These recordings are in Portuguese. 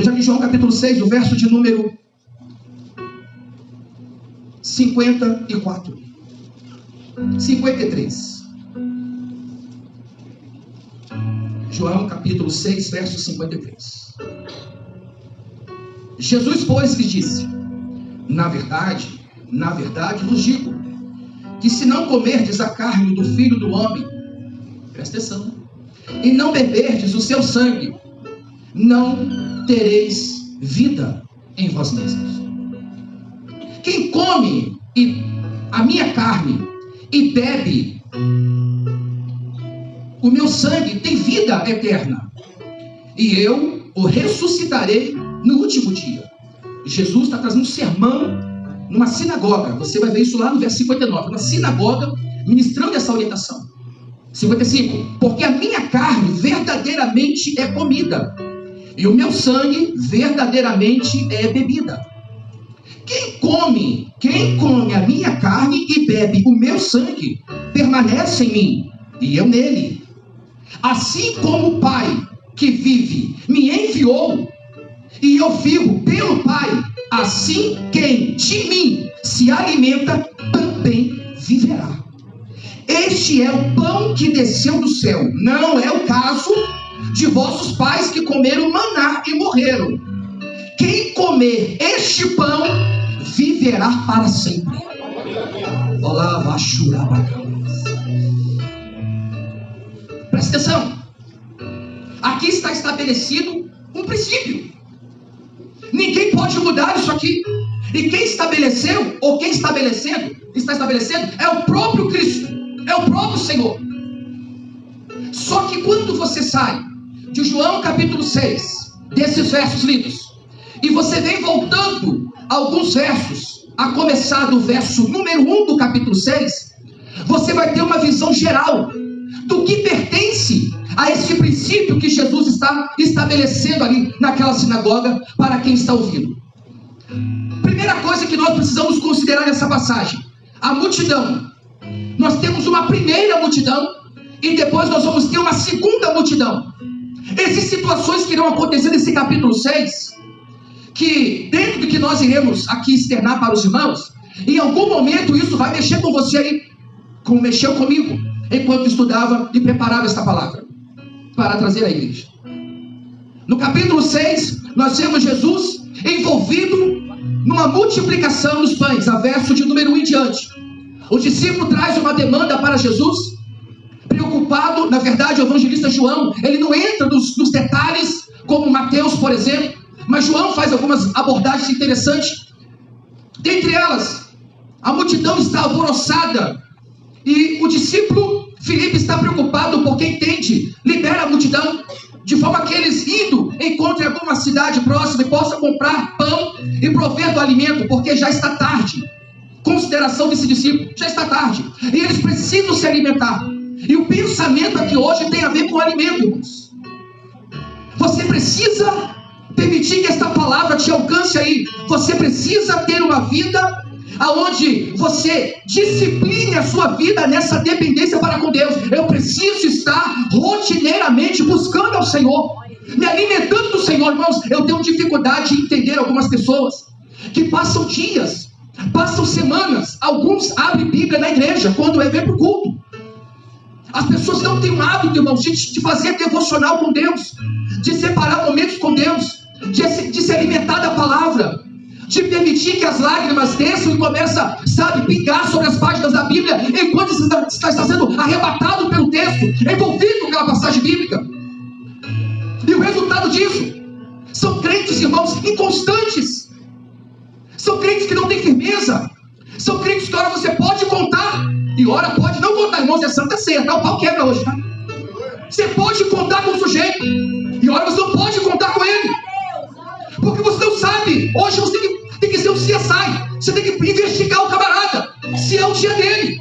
Evangelho de João, capítulo 6, o verso de número 54. 53. João, capítulo 6, verso 53. Jesus, pois, lhe disse: na verdade vos digo, que se não comerdes a carne do Filho do Homem, presta atenção, e não beberdes o seu sangue, não tereis vida em vós mesmos. Quem come a minha carne e bebe o meu sangue tem vida eterna, e eu o ressuscitarei no último dia. Jesus está trazendo um sermão numa sinagoga. Você vai ver isso lá no verso 59, uma sinagoga, ministrando essa orientação. 55. Porque a minha carne verdadeiramente é comida, e o meu sangue verdadeiramente é bebida. Quem come a minha carne e bebe o meu sangue, permanece em mim, e eu nele. Assim como o Pai que vive me enviou, e eu vivo pelo Pai, assim quem de mim se alimenta também viverá. Este é o pão que desceu do céu. Não é o caso de vossos pais que comeram maná e morreram. Quem comer este pão viverá para sempre. Olá, presta atenção. Aqui está estabelecido um princípio. Ninguém pode mudar isso aqui. E quem estabeleceu, ou quem está estabelecendo, é o próprio Cristo, é o próprio Senhor. Só que quando você sai de João capítulo 6, desses versos lidos, e você vem voltando alguns versos, a começar do verso número 1 do capítulo 6, você vai ter uma visão geral do que pertence a esse princípio que Jesus está estabelecendo ali naquela sinagoga para quem está ouvindo. Primeira coisa que nós precisamos considerar nessa passagem: a multidão. Nós temos uma primeira multidão e depois nós vamos ter uma segunda multidão. Existem situações que irão acontecer nesse capítulo 6, que dentro do que nós iremos aqui externar para os irmãos, em algum momento isso vai mexer com você aí, como mexeu comigo, enquanto estudava e preparava esta palavra para trazer à igreja. No capítulo 6, nós vemos Jesus envolvido numa multiplicação dos pães, a verso de número 1 em diante. O discípulo traz uma demanda para Jesus, preocupado. Na verdade, o evangelista João, ele não entra nos detalhes, como Mateus, por exemplo, mas João faz algumas abordagens interessantes. Dentre elas, a multidão está alvoroçada, e o discípulo Filipe está preocupado porque entende, libera a multidão, de forma que eles indo encontrem alguma cidade próxima e possam comprar pão e prover do alimento, porque já está tarde. Consideração desse discípulo, já está tarde, e eles precisam se alimentar. E o pensamento aqui hoje tem a ver com alimento, irmãos. Você precisa permitir que esta palavra te alcance aí. Você precisa ter uma vida aonde você discipline a sua vida nessa dependência para com Deus. Eu preciso estar rotineiramente buscando ao Senhor, me alimentando do Senhor. Irmãos, eu tenho dificuldade de entender algumas pessoas que passam dias, passam semanas, alguns abrem Bíblia na igreja quando vem para o culto. As pessoas não têm um hábito, irmãos, de fazer devocional com Deus, de separar momentos com Deus, de se alimentar da palavra, de permitir que as lágrimas desçam e começam, pingar sobre as páginas da Bíblia, enquanto você está sendo arrebatado pelo texto, envolvido pela passagem bíblica. E o resultado disso são crentes, irmãos, inconstantes. São crentes que não têm firmeza. São crentes que ora você pode contar e ora pode não contar. Irmãos, é Santa Ceia, tá? O pau quebra hoje, tá? Você pode contar com o sujeito e ora você não pode contar com ele, porque você não sabe. Hoje você tem que ser um CSI. Você tem que investigar o camarada, se é o dia dele,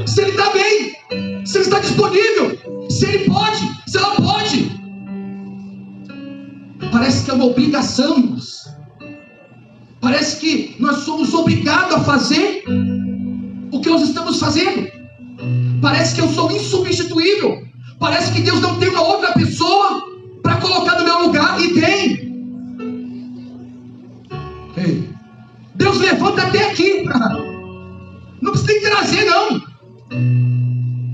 se ele está bem, se ele está disponível, se ele pode, se ela pode. Parece que é uma obrigação, irmãos. Parece que nós somos obrigados a fazer o que nós estamos fazendo. Parece que eu sou insubstituível. Parece que Deus não tem uma outra pessoa para colocar no meu lugar, e tem. Ei, Deus levanta até aqui. Não precisa nem trazer, não.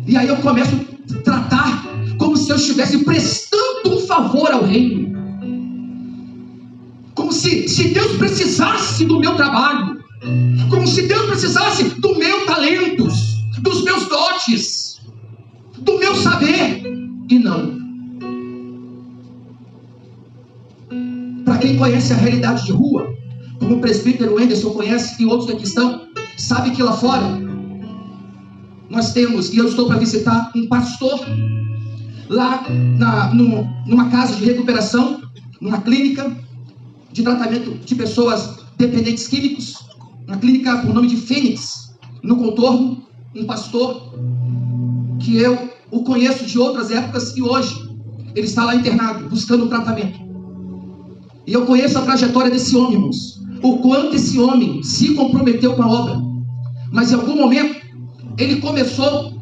E aí eu começo a tratar como se eu estivesse prestando um favor ao reino. Como se Deus precisasse do meu trabalho. Como se Deus precisasse do meu talento, dos meus dotes, do meu saber. E não. Para quem conhece a realidade de rua, como o presbítero Anderson conhece e outros que aqui estão, sabe que lá fora nós temos, e eu estou para visitar um pastor lá numa casa de recuperação, numa clínica de tratamento de pessoas dependentes químicos, uma clínica por nome de Fênix, no Contorno, um pastor que eu o conheço de outras épocas e hoje ele está lá internado, buscando um tratamento. E eu conheço a trajetória desse homem, irmãos, o quanto esse homem se comprometeu com a obra. Mas em algum momento ele começou,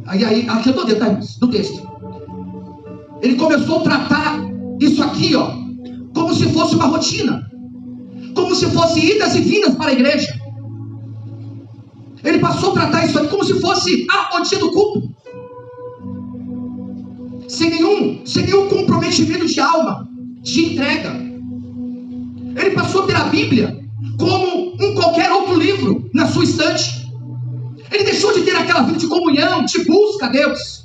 aqui eu dou detalhes do texto, ele começou a tratar isso aqui, ó, como se fosse uma rotina, como se fosse idas e vindas para a igreja. Ele passou a tratar isso aqui como se fosse o dia do culto, sem nenhum comprometimento de alma, de entrega. Ele passou a ter a Bíblia como um qualquer outro livro na sua estante. Ele deixou de ter aquela vida de comunhão, de busca a Deus.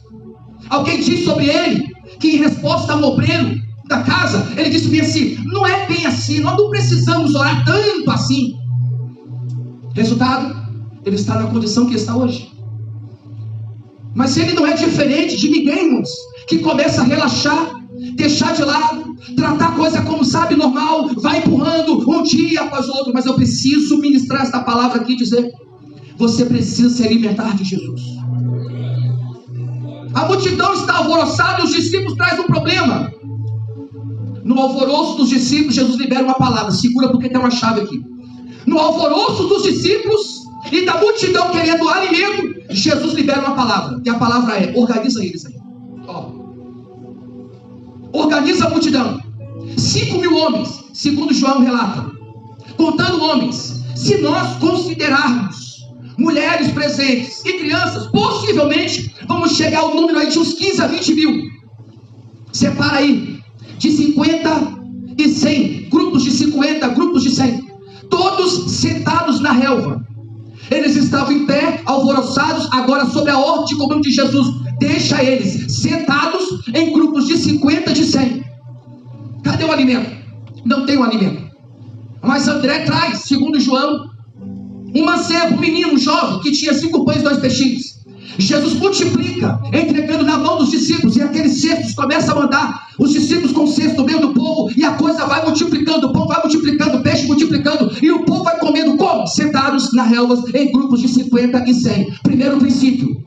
Alguém disse sobre ele que, em resposta a um obreiro da casa, ele disse bem assim: não é bem assim, nós não precisamos orar tanto assim. Resultado, ele está na condição que está hoje. Mas ele não é diferente de ninguém, irmãos, que começa a relaxar, deixar de lado, tratar a coisa como sabe, normal, vai empurrando um dia após o outro. Mas eu preciso ministrar esta palavra aqui e dizer: você precisa se alimentar de Jesus. A multidão está alvoroçada e os discípulos trazem um problema. No alvoroço dos discípulos, Jesus libera uma palavra. Segura, porque tem uma chave aqui. No alvoroço dos discípulos e da multidão querendo alimento, Jesus libera uma palavra. E a palavra é: organiza eles aí. Ó. Organiza a multidão. 5.000 homens, segundo João relata. Contando homens, se nós considerarmos mulheres presentes e crianças, possivelmente vamos chegar ao número aí de uns 15 a 20 mil. Separa aí, de 50 e 100, grupos de 50, grupos de 100, todos sentados na relva. Eles estavam em pé, alvoroçados, agora sob a ordem de comando de Jesus. Deixa eles sentados em grupos de 50, de 100. Cadê o alimento? Não tem o alimento. Mas André traz, segundo João, um mancebo, um menino, um jovem, que tinha 5 pães e 2 peixinhos. Jesus multiplica, entregando na mão dos discípulos, e aqueles cestos começam a mandar os discípulos com o cesto no meio do povo, e a coisa vai multiplicando, o pão vai multiplicando, o peixe multiplicando, e o povo vai comendo como? Sentados na relvas, em grupos de 50 e 100. Primeiro princípio: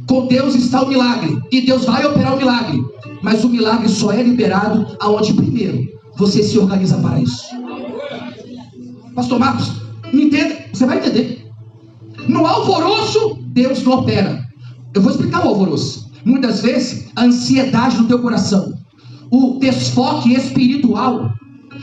com Deus está o milagre, e Deus vai operar o milagre, mas o milagre só é liberado aonde primeiro você se organiza para isso. Pastor Marcos, me entenda, você vai entender. No alvoroço, Deus não opera. Eu vou explicar o alvoroço. Muitas vezes, a ansiedade do teu coração, o desfoque espiritual,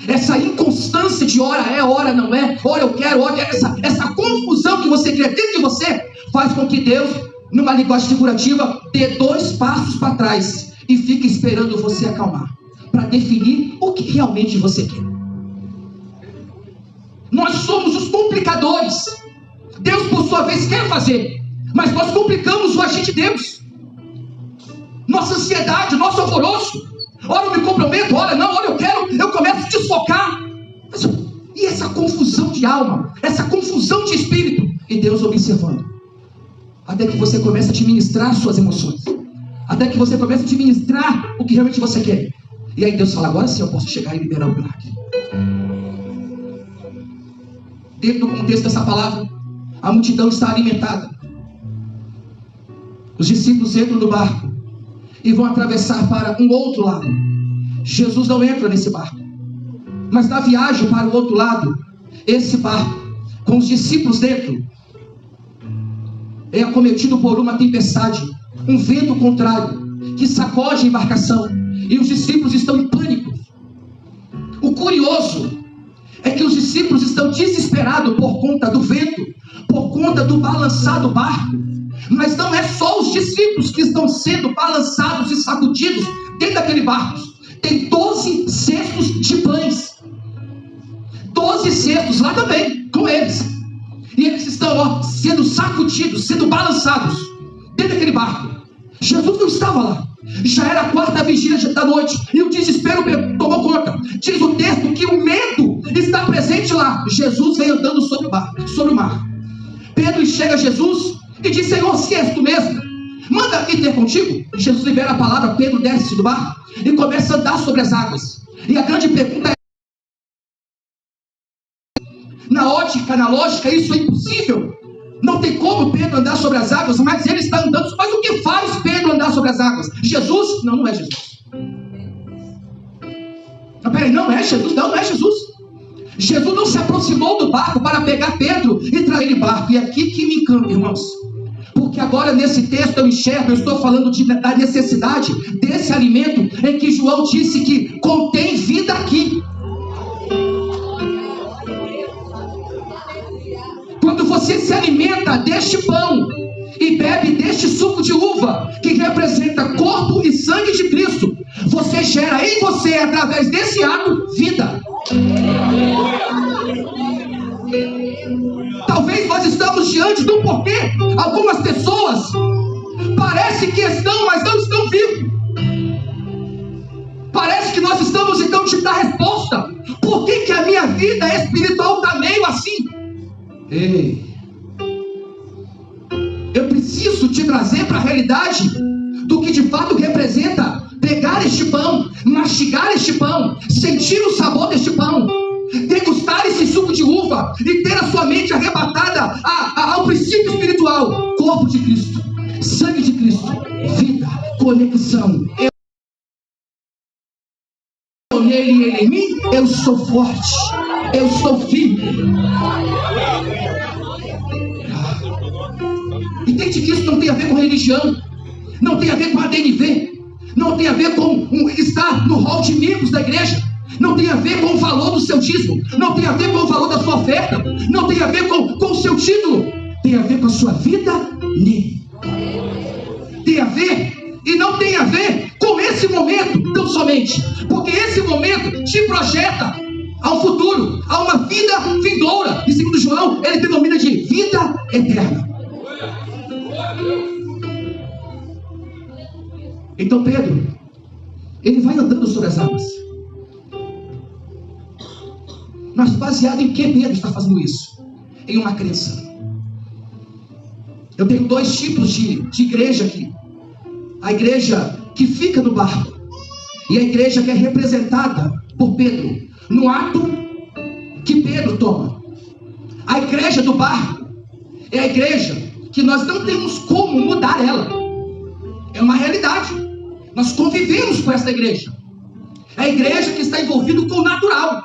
essa inconstância de hora é, hora não é, hora eu quero, hora essa confusão que você cria dentro de você, faz com que Deus, numa linguagem figurativa, dê 2 passos para trás e fique esperando você acalmar, para definir o que realmente você quer. Nós somos os complicadores. Deus, por sua vez, quer fazer, mas nós complicamos o agir de Deus. Nossa ansiedade, nosso alvoroço. Ora eu me comprometo, ora não, ora eu quero, eu começo a desfocar. E essa confusão de alma, essa confusão de espírito, e Deus observando, até que você comece a administrar suas emoções, até que você comece a administrar o que realmente você quer. E aí Deus fala: agora sim eu posso chegar e liberar o milagre. Dentro do contexto dessa palavra, a multidão está alimentada. Os discípulos entram no barco e vão atravessar para um outro lado. Jesus não entra nesse barco, mas na viagem para o outro lado, esse barco, com os discípulos dentro, é acometido por uma tempestade, um vento contrário, que sacode a embarcação, e os discípulos estão em pânico. O curioso é que os discípulos estão desesperados por conta do vento, por conta do balançar do barco. Mas não é só os discípulos que estão sendo balançados e sacudidos dentro daquele barco. Tem 12 cestos de pães. 12 cestos lá também, com eles. E eles estão sendo sacudidos, sendo balançados dentro daquele barco. Jesus não estava lá. Já era a 4ª vigília da noite. E o desespero tomou conta. Diz o texto que o medo está presente lá. Jesus vem andando sobre o mar. Pedro enxerga Jesus e diz: Senhor, se és tu mesmo, manda aqui ter contigo. E Jesus libera a palavra. Pedro desce do barco e começa a andar sobre as águas. E a grande pergunta é: na ótica, na lógica, isso é impossível. Não tem como Pedro andar sobre as águas, mas ele está andando. Mas o que faz Pedro andar sobre as águas? Jesus? Não, não é Jesus. Não, peraí, não é Jesus? Não, não é Jesus. Jesus não se aproximou do barco para pegar Pedro e trazer ele barco. E é aqui que me encanta, irmãos. Porque agora nesse texto eu enxergo, eu estou falando da necessidade desse alimento em que João disse que contém vida aqui. Quando você se alimenta deste pão e bebe deste suco de uva, que representa corpo e sangue de Cristo, você gera em você, através desse ato, vida. Talvez nós estamos diante de um porquê. Algumas pessoas parece que estão, mas não estão vivos. Parece que nós estamos então te dar resposta. Por que a minha vida espiritual está meio assim? Ei, eu preciso te trazer para a realidade do que de fato representa pegar este pão, mastigar este pão, sentir o sabor deste pão, degustar esse suco de uva e ter a sua mente arrebatada ao princípio espiritual. Corpo de Cristo, sangue de Cristo, vida, conexão. Eu nele e ele em mim, eu sou forte, eu sou firme. Entende que isso não tem a ver com religião, não tem a ver com ADNV, não tem a ver com estar no hall de membros da igreja, não tem a ver com o valor do seu dízimo, não tem a ver com o valor da sua oferta, não tem a ver com o seu título, tem a ver com a sua vida nele. Tem a ver e não tem a ver com esse momento tão somente, porque esse momento te projeta a um futuro, a uma vida vindoura, e segundo João, ele denomina de vida eterna. Então Pedro, ele vai andando sobre as águas. Mas baseado em que Pedro está fazendo isso? Em uma crença. Eu tenho 2 tipos de igreja aqui. A igreja que fica no barco e a igreja que é representada por Pedro no ato que Pedro toma. A igreja do barco é a igreja que nós não temos como mudar ela. É uma realidade. Nós convivemos com essa igreja. É a igreja que está envolvida com o natural.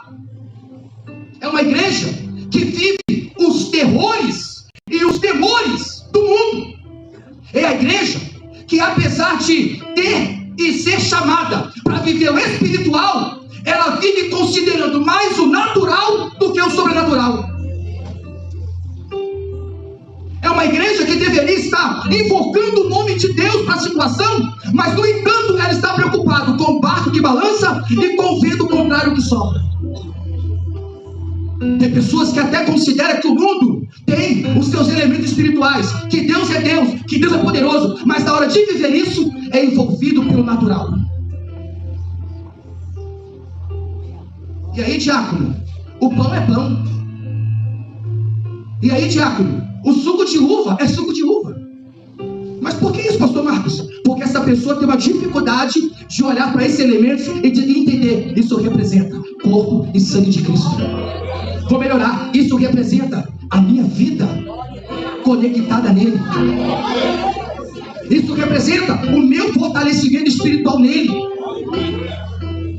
É uma igreja que vive os terrores e os temores do mundo. É a igreja que, apesar de ter e ser chamada para viver o espiritual, ela vive considerando mais o natural do que o sobrenatural. É uma igreja que deveria estar invocando o nome de Deus para a situação, mas no entanto ela está preocupada com o barco que balança e com o vento contrário que sopra. Tem pessoas que até consideram que o mundo tem os seus elementos espirituais, que Deus é poderoso, mas na hora de viver isso é envolvido pelo natural. E aí, diácono, o pão é pão. E aí, diácono, o suco de uva é suco de uva. Mas por que isso, pastor Marcos? Porque essa pessoa tem uma dificuldade de olhar para esses elementos e de entender. Isso representa corpo e sangue de Cristo. Vou melhorar. Isso representa a minha vida conectada nele. Isso representa o meu fortalecimento espiritual nele.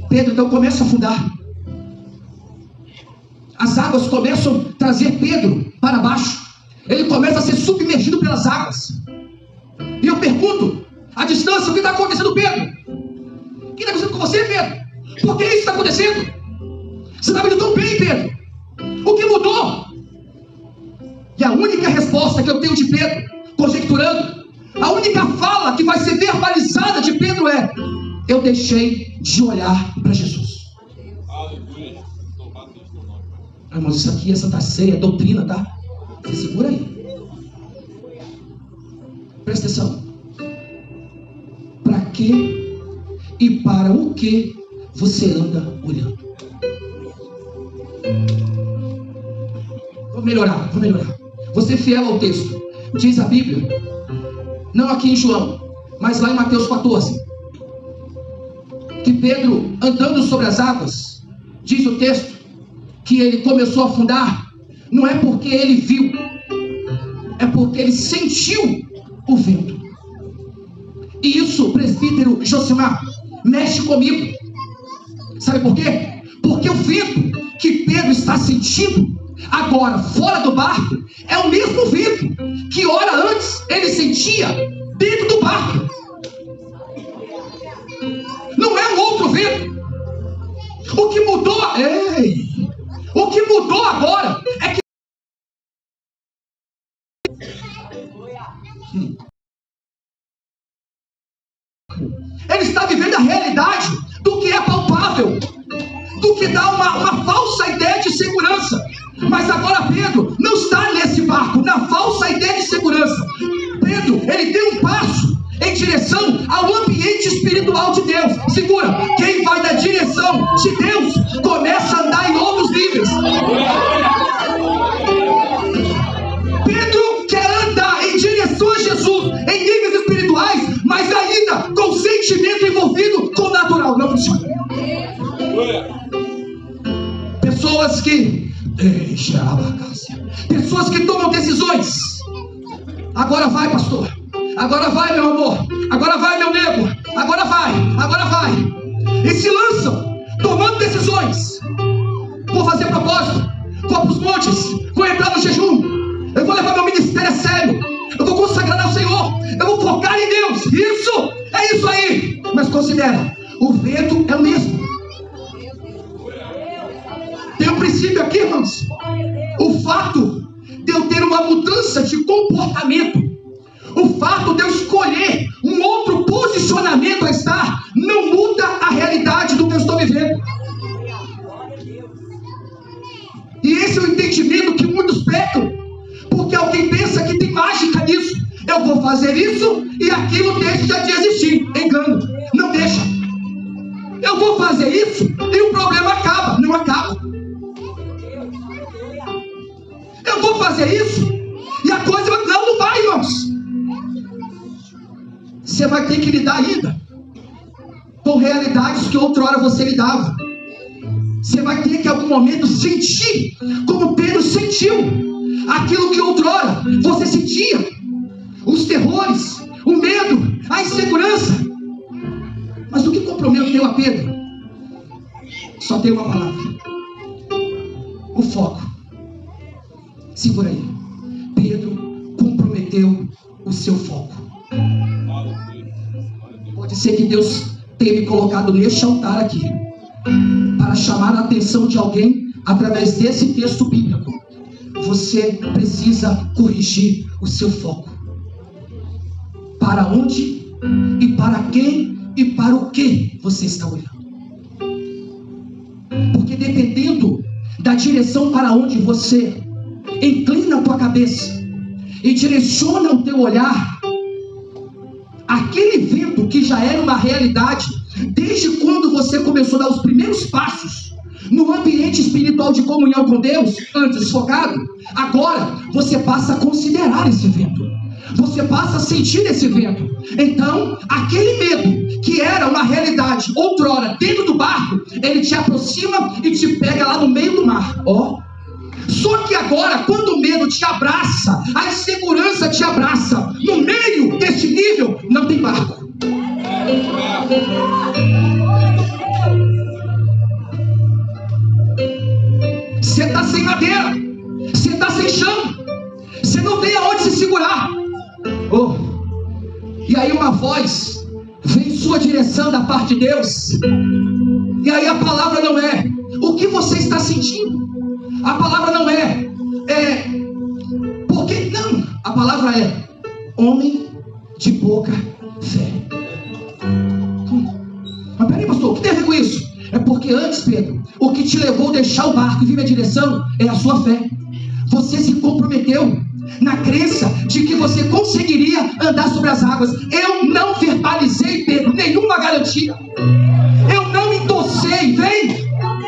Pedro então começa a afundar. As águas começam a trazer Pedro para baixo. Ele começa a ser submergido pelas águas. E eu pergunto, à distância, o que está acontecendo, Pedro? O que está acontecendo com você, Pedro? Por que isso está acontecendo? Você está vendo tão bem, Pedro. única resposta que eu tenho de Pedro, conjecturando, a única fala que vai ser verbalizada de Pedro é: eu deixei de olhar para Jesus. Irmãos, isso aqui é Santa Ceia, é doutrina, tá? Você segura aí. Presta atenção. Para que e para o que você anda olhando? Vou melhorar. Vou ser fiel ao texto. Diz a Bíblia, não aqui em João, mas lá em Mateus 14, que Pedro, andando sobre as águas, diz o texto, que ele começou a afundar. Não é porque ele viu, é porque ele sentiu o vento. E isso, presbítero Josimar, mexe comigo. Sabe por quê? Porque o vento que Pedro está sentindo agora fora do barco é o mesmo vento que hora antes ele sentia dentro do barco. Não é um outro vento. O que mudou, o que mudou agora é que ele está vivendo a realidade do que é palpável, do que dá uma falsa ideia de segurança. Mas agora Pedro não está nesse barco, na falsa ideia de segurança. Pedro, ele tem um passo em direção ao ambiente espiritual de Deus. Segura, quem vai na direção de Deus começa a andar em outros níveis. Pedro quer andar em direção a Jesus em níveis espirituais, mas ainda com sentimento envolvido com o natural. Não funciona. Pessoas que tomam decisões. Agora vai, pastor. Agora vai, meu amor. Agora vai, meu nego. Agora vai. E se lançam tomando decisões. Vou fazer propósito. Vou para os montes. Vou entrar no jejum. Eu vou levar meu ministério a sério. Eu vou consagrar ao Senhor. Eu vou focar em Deus. É isso aí. Mas considera, o vento é o mesmo. Tem um princípio aqui, irmãos. O fato de eu ter uma mudança de comportamento, o fato de eu escolher um outro posicionamento a estar, não muda a realidade do que eu estou vivendo. E esse é o entendimento que muitos pecam, porque alguém pensa que tem mágica nisso. Eu vou fazer isso e aquilo deixa de existir. Engano, não deixa. Eu vou fazer isso e o problema acaba. Não acaba. Eu vou fazer isso e a coisa não vai, irmãos. Você vai ter que lidar ainda com realidades que outrora você lidava. Você vai ter que em algum momento sentir como Pedro sentiu aquilo que outrora você sentia, os terrores, o medo, a insegurança. Mas o que comprometeu a Pedro? Só tem uma palavra: o foco. Segura aí. Pedro comprometeu o seu foco. Pode ser que Deus tenha me colocado neste altar aqui para chamar a atenção de alguém através desse texto bíblico. Você precisa corrigir o seu foco. Para onde e para quem e para o que você está olhando? Porque dependendo da direção para onde você inclina a tua cabeça e direciona o teu olhar, aquele vento que já era uma realidade desde quando você começou a dar os primeiros passos no ambiente espiritual de comunhão com Deus, antes focado, agora você passa a considerar esse vento, você passa a sentir esse vento. Então aquele medo que era uma realidade outrora dentro do barco, ele te aproxima e te pega lá no meio do mar. Só que agora, quando o medo te abraça, a insegurança te abraça, no meio deste nível não tem barco. Você está sem madeira, você está sem chão, você não tem aonde se segurar. E aí uma voz vem em sua direção da parte de Deus, e aí a palavra não é o que você está sentindo. A palavra não é por que palavra é homem de pouca fé. Mas peraí, pastor, o que tem a ver com isso? É porque antes, Pedro, o que te levou a deixar o barco e vir minha direção é a sua fé. Você se comprometeu na crença de que você conseguiria andar sobre as águas. Eu não verbalizei, Pedro, nenhuma garantia. Eu não endossei, vem,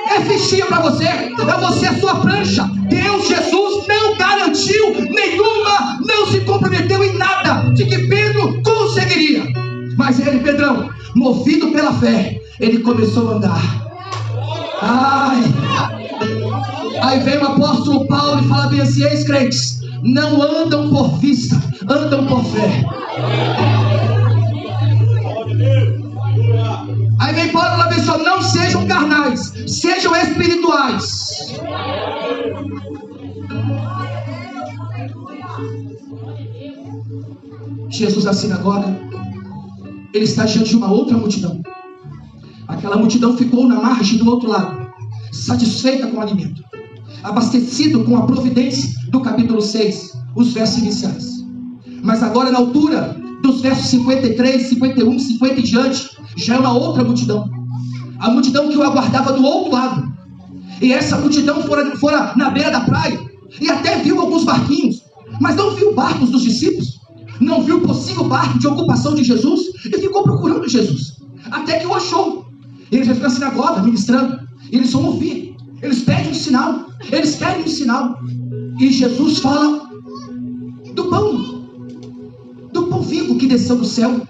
é fichinha para você. É você a sua prancha. Deus, Jesus, não garantiu nenhuma, não se comprometeu em nada de que Pedro conseguiria. Mas ele, Pedrão, movido pela fé, ele começou a andar. Aí vem o apóstolo Paulo e fala bem assim: eis crentes, não andam por vista, andam por fé. Aí vem Paulo e fala bem assim: não sejam carnais, sejam espirituais. Jesus na sinagoga, ele está diante de uma outra multidão. Aquela multidão ficou na margem do outro lado, satisfeita com o alimento, abastecido com a providência do capítulo 6, os versos iniciais. Mas agora, na altura dos versos 53, 51, 50 e diante, já é uma outra multidão. A multidão que o aguardava do outro lado. E essa multidão fora na beira da praia, e até viu alguns barquinhos, mas não viu barcos dos discípulos, não viu o possível barco de ocupação de Jesus, e ficou procurando Jesus, até que o achou. Ele já fica na sinagoga ministrando, e eles vão ouvir, eles pedem um sinal, eles querem um sinal, e Jesus fala do pão vivo que desceu do céu,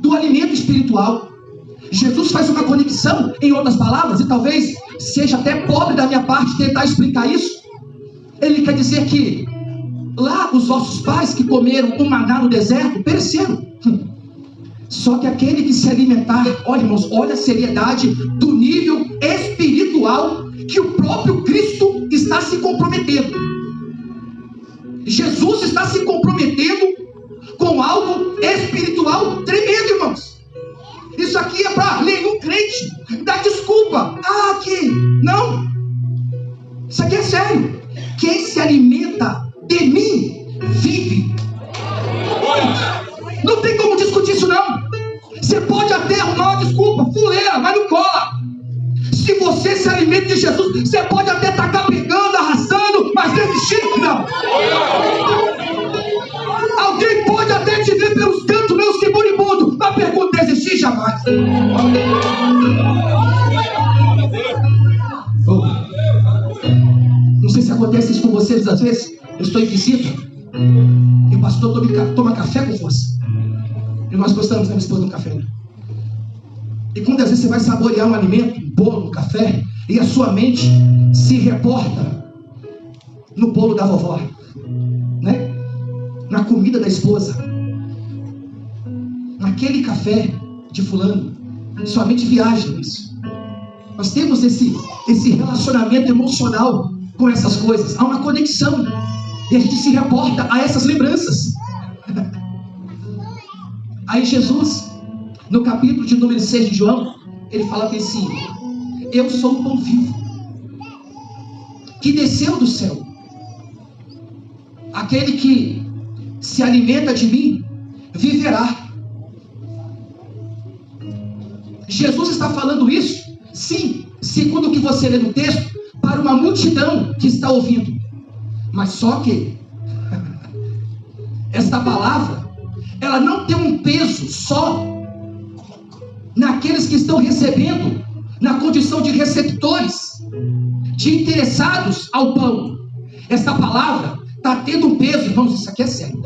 do alimento espiritual. Jesus faz uma conexão, em outras palavras, e talvez seja até pobre da minha parte tentar explicar isso. Ele quer dizer que lá os vossos pais que comeram o maná no deserto pereceram. Só que aquele que se alimentar, olha irmãos, olha a seriedade do nível espiritual que o próprio Cristo está se comprometendo. Jesus está se comprometendo com algo espiritual tremendo, irmãos. Isso aqui é para nenhum crente dar desculpa. Não. Isso aqui é sério. Quem se alimenta de mim vive. Não tem como discutir isso não. Você pode até arrumar uma desculpa, fuleira, mas não cola. Se você se alimenta de Jesus, você pode até estar pegando, arrastando, mas desistir, não. Alguém pode até te ver pelos cantos meus que moribundo, mas pergunta, desistir jamais. Não sei se acontece isso com vocês às vezes. Eu estou em visita e o pastor toma café com força. E nós gostamos, né, esposa, do café. E quando às vezes você vai saborear um alimento, um bolo, um café, e a sua mente se reporta no bolo da vovó, né? Na comida da esposa, naquele café de fulano, sua mente viaja nisso. Nós temos esse relacionamento emocional com essas coisas. Há uma conexão, e a gente se reporta a essas lembranças. Aí Jesus, no capítulo de número 6 de João, ele fala assim: eu sou o pão vivo que desceu do céu. Aquele que se alimenta de mim viverá. Jesus está falando isso, sim, segundo o que você lê no texto, para uma multidão que está ouvindo. Mas só que esta palavra, ela não tem um peso só naqueles que estão recebendo, na condição de receptores, de interessados ao pão. Esta palavra está tendo um peso, irmãos, isso aqui é sério.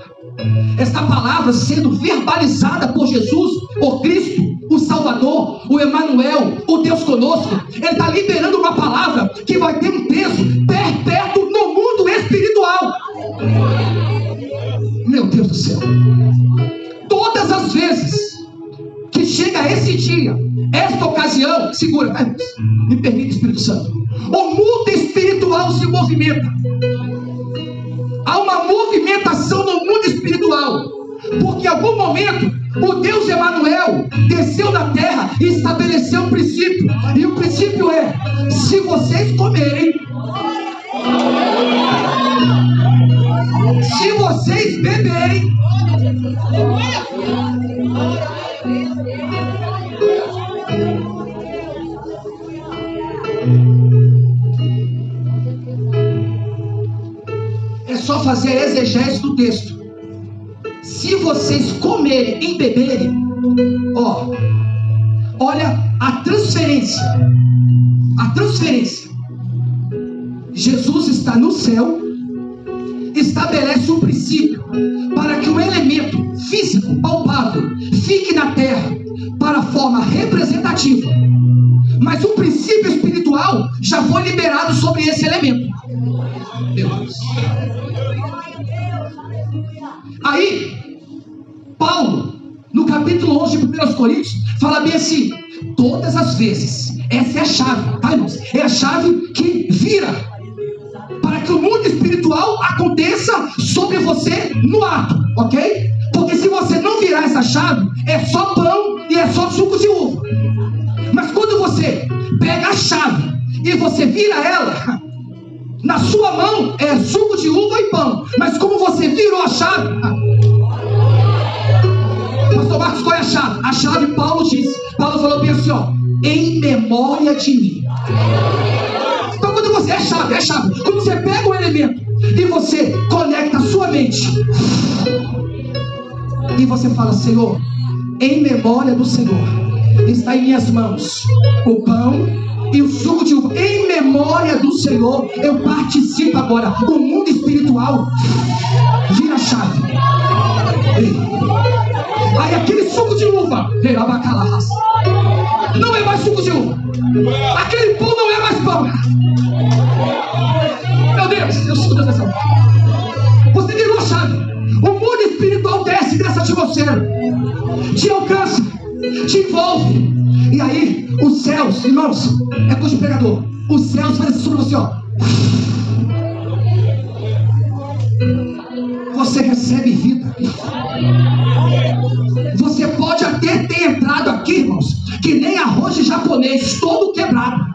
Esta palavra sendo verbalizada por Jesus, o Cristo, o Salvador, o Emanuel, o Deus conosco. Ele está liberando uma palavra que vai ter um peso perpétuo no mundo espiritual. Meu Deus do céu. Todas as vezes que chega esse dia, esta ocasião, segura, me permite, Espírito Santo, o mundo espiritual se movimenta. Há uma movimentação no mundo espiritual, porque em algum momento o Deus Emanuel desceu na terra e estabeleceu um princípio, e o princípio é: se vocês comerem, se vocês beberem, só fazer a exegese do texto. Se vocês comerem e beberem, olha a transferência. A transferência. Jesus está no céu, estabelece um princípio para que um elemento físico, palpável, fique na terra para forma representativa. Mas o princípio espiritual já foi liberado sobre esse elemento. Deus. Aí, Paulo, no capítulo 11 de 1 Coríntios, fala bem assim: todas as vezes, essa é a chave, tá, irmãos? É a chave que vira para que o mundo espiritual aconteça sobre você no ato, ok? Porque se você não virar essa chave, é só pão e é só suco de uva. Mas quando você pega a chave e você vira ela, na sua mão é suco de uva e pão. Mas como você virou a chave, Pastor Marcos, qual é a chave? A chave, Paulo disse. Paulo falou bem assim, em memória de mim. Então quando você, é chave. Quando você pega um elemento e você conecta a sua mente e você fala: Senhor, em memória do Senhor, está em minhas mãos o pão e o suco de uva. Em memória do Senhor, eu participo agora. O mundo espiritual vira a chave. Aí aquele suco de uva não é mais suco de uva. Aquele pão não é mais pão. Meu Deus, Deus atenção. Você virou a chave. O mundo espiritual desce dessa atmosfera, te alcança, te envolve. E aí os céus, irmãos, é coisa de pregador. Os céus vai descer sobre você, Você recebe vida. Você pode até ter entrado aqui, irmãos, que nem arroz de japonês, todo quebrado.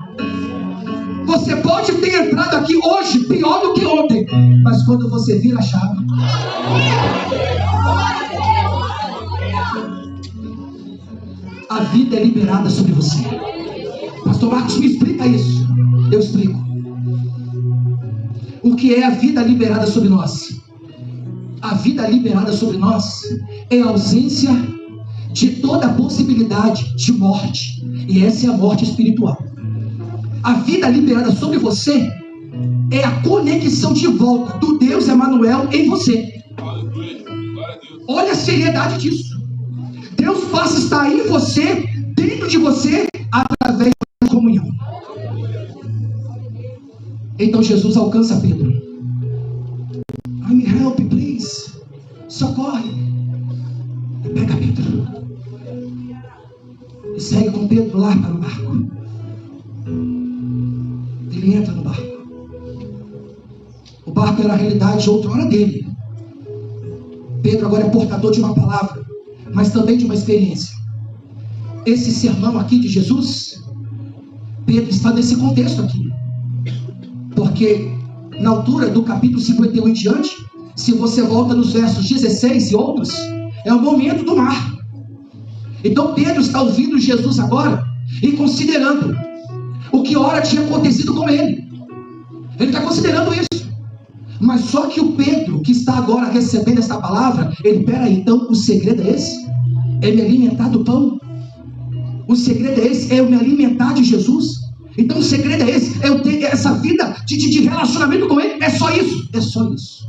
Você pode ter entrado aqui hoje pior do que ontem, mas quando você vira a chave, a vida é liberada sobre você. Pastor Marcos, me explica isso. Eu explico. O que é a vida liberada sobre nós? A vida liberada sobre nós é a ausência de toda a possibilidade de morte. E essa é a morte espiritual. A vida liberada sobre você é a conexão de volta do Deus Emanuel em você. Olha a seriedade disso. Deus passa a estar em você, dentro de você, através da comunhão. Então Jesus alcança Pedro. Me help, please. Socorre. E pega Pedro. E segue com Pedro lá para o barco. Ele entra no barco. O barco era a realidade outrora dele. Pedro agora é portador de uma palavra, mas também de uma experiência. Esse sermão aqui de Jesus, Pedro está nesse contexto aqui. Porque na altura do capítulo 51 em diante, se você volta nos versos 16 e outros, é o momento do mar. Então Pedro está ouvindo Jesus agora e considerando o que ora tinha acontecido com ele. Ele está considerando isso. Mas só que o Pedro, que está agora recebendo essa palavra, ele, peraí, então o segredo é esse? É me alimentar do pão? O segredo é esse? É eu me alimentar de Jesus? Então o segredo é esse? É eu ter essa vida de relacionamento com ele? É só isso? É só isso.